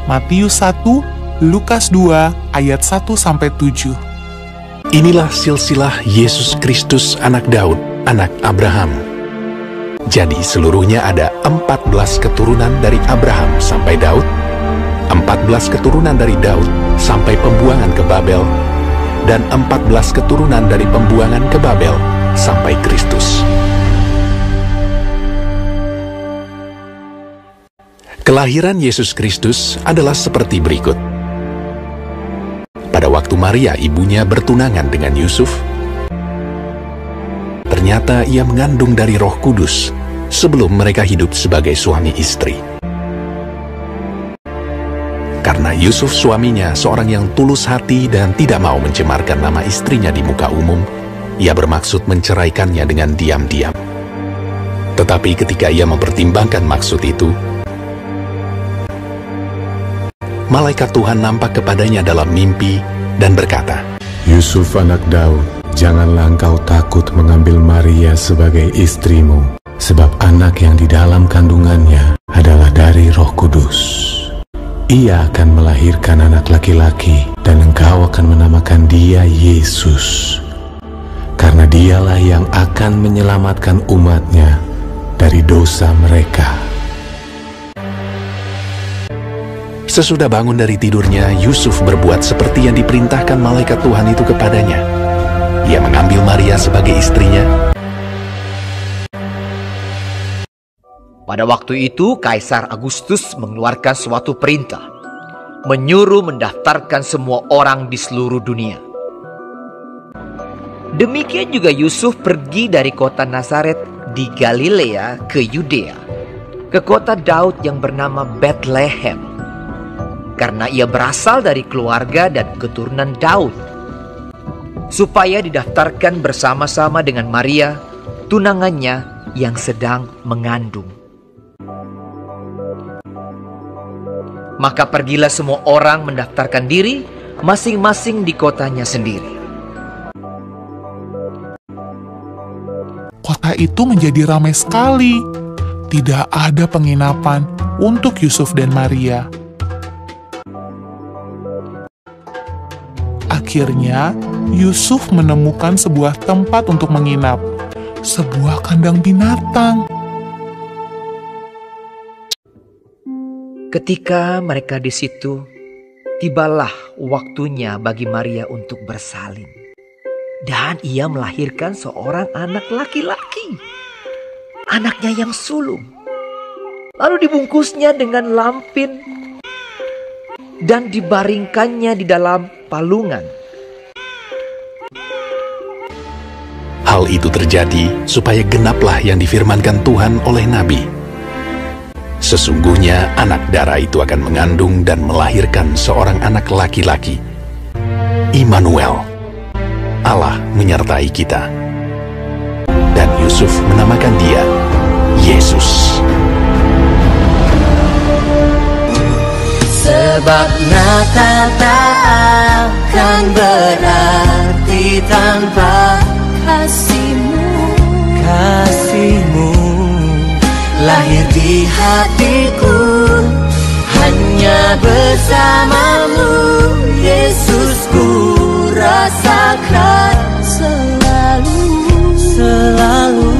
Matius 1, Lukas 2, ayat 1-7. Inilah silsilah Yesus Kristus anak Daud, anak Abraham. Jadi seluruhnya ada 14 keturunan dari Abraham sampai Daud, 14 keturunan dari Daud sampai pembuangan ke Babel, dan 14 keturunan dari pembuangan ke Babel sampai Kristus. Kelahiran Yesus Kristus adalah seperti berikut. Pada waktu Maria ibunya bertunangan dengan Yusuf, ternyata ia mengandung dari Roh Kudus sebelum mereka hidup sebagai suami istri. Karena Yusuf suaminya seorang yang tulus hati dan tidak mau mencemarkan nama istrinya di muka umum, ia bermaksud menceraikannya dengan diam-diam. Tetapi ketika ia mempertimbangkan maksud itu, malaikat Tuhan nampak kepadanya dalam mimpi dan berkata, Yusuf anak Daud, janganlah engkau takut mengambil Maria sebagai istrimu, sebab anak yang di dalam kandungannya adalah dari Roh Kudus. Ia akan melahirkan anak laki-laki, dan engkau akan menamakan dia Yesus, karena dialah yang akan menyelamatkan umatnya dari dosa mereka. Sesudah bangun dari tidurnya, Yusuf berbuat seperti yang diperintahkan malaikat Tuhan itu kepadanya. Ia mengambil Maria sebagai istrinya. Pada waktu itu, Kaisar Agustus mengeluarkan suatu perintah, menyuruh mendaftarkan semua orang di seluruh dunia. Demikian juga Yusuf pergi dari kota Nazaret di Galilea ke Yudea, ke kota Daud yang bernama Bethlehem, karena ia berasal dari keluarga dan keturunan Daud, supaya didaftarkan bersama-sama dengan Maria, tunangannya yang sedang mengandung. Maka pergilah semua orang mendaftarkan diri masing-masing di kotanya sendiri. Kota itu menjadi ramai sekali. Tidak ada penginapan untuk Yusuf dan Maria. Akhirnya, Yusuf menemukan sebuah tempat untuk menginap, sebuah kandang binatang. Ketika mereka di situ, tibalah waktunya bagi Maria untuk bersalin. Dan ia melahirkan seorang anak laki-laki, anaknya yang sulung. Lalu dibungkusnya dengan lampin dan dibaringkannya di dalam palungan. Hal itu terjadi supaya genaplah yang difirmankan Tuhan oleh Nabi. Sesungguhnya anak darah itu akan mengandung dan melahirkan seorang anak laki-laki. Immanuel, Allah menyertai kita. Dan Yusuf menamakan dia Yesus. Sebab Natal tak akan berarti tanpa kasih-Mu. Kasih-Mu lahir di hatiku, hanya bersama-Mu Yesus ku rasakan selalu. Selalu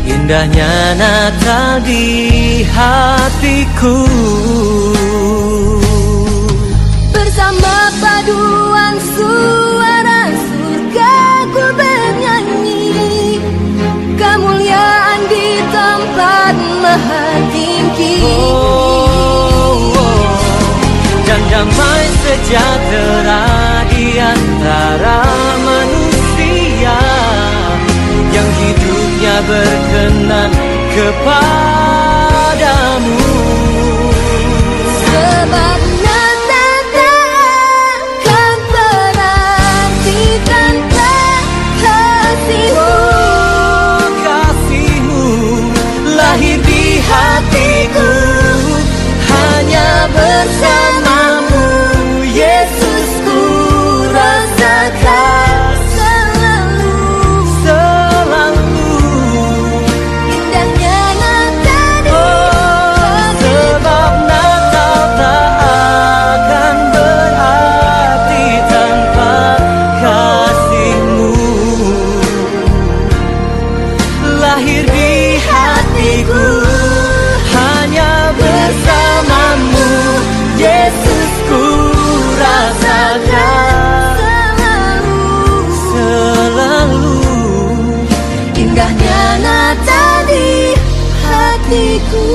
indahnya Natal di hatiku. Bersama paduan suara surga ku bernyanyi, kemuliaan di tempat maha tinggi. Dan damai sejahtera di antara manusia yang hidupnya berkenan kepadamu. Sebab Natal takkan berarti tanpa kasih-Mu. Kasih-Mu lahir di hatiku, hanya bersama-Mu Yesus ku rasakan selalu. Selalu indahnya Natal di hatiku. Sebab Natal lahir di hatiku. Hanya bersamamu Yesus ku rasakan selalu indahnya Natal di hatiku.